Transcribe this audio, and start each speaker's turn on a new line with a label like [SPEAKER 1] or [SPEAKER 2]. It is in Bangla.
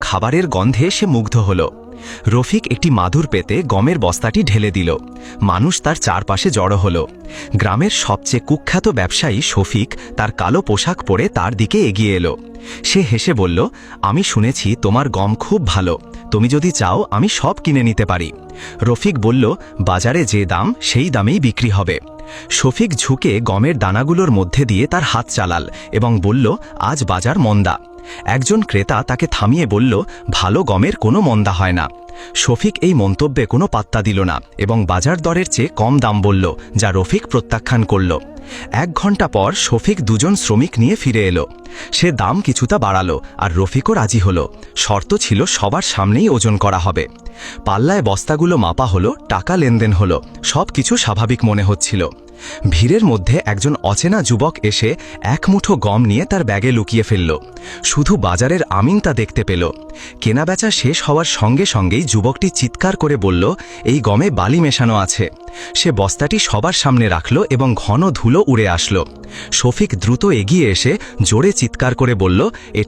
[SPEAKER 1] খাবারের গন্ধে সে মুগ্ধ হল। রফিক একটি মাদুর পেতে গমের বস্তাটি ঢেলে দিল। মানুষ তার চারপাশে জড়ো হল। গ্রামের সবচেয়ে কুখ্যাত ব্যবসায়ী শফিক তার কালো পোশাক পরে তার দিকে এগিয়ে এলো। সে হেসে বলল, আমি শুনেছি তোমার গম খুব ভালো, তুমি যদি চাও আমি সব কিনে নিতে পারি। রফিক বলল, বাজারে যে দাম সেই দামেই বিক্রি হবে। শফিক ঝুঁকে গমের দানাগুলোর মধ্যে দিয়ে তার হাত চালাল এবং বলল, আজ বাজার মন্দা। একজন ক্রেতা তাকে থামিয়ে বলল, ভালো গমের কোনো মন্দা হয় না। শফিক এই মন্তব্যে কোনো পাত্তা দিল না এবং বাজার দরের চেয়ে কম দাম বলল, যা রফিক প্রত্যাখ্যান করল। 1 ঘন্টা পর শফিক 2 জন শ্রমিক নিয়ে ফিরে এলো। সে দাম কিছুটা বাড়ালো আর রফিকও রাজি হলো। শর্ত ছিল সবার সামনেই ওজন করা হবে। পাল্লায় বস্তাগুলো মাপা হলো, টাকা লেনদেন হলো, সব কিছু স্বাভাবিক মনে হচ্ছিল। ভিড়ের মধ্যে একজন অচেনা যুবক এসে 1 মুঠো গম নিয়ে তার ব্যাগে লুকিয়ে ফেলল। শুধু বাজারের আমিন তা দেখতে পেল। কেনাবেচা শেষ হওয়ার সঙ্গে সঙ্গেই যুবকটি চিৎকার করে বলল, এই গমে বালি মেশানো আছে। সে বস্তাটি সবার সামনে রাখল এবং ঘন ধুলো উড়ে আসলো। শফিক দ্রুত এগিয়ে এসে জোরে চিৎকার করে বলল, এটা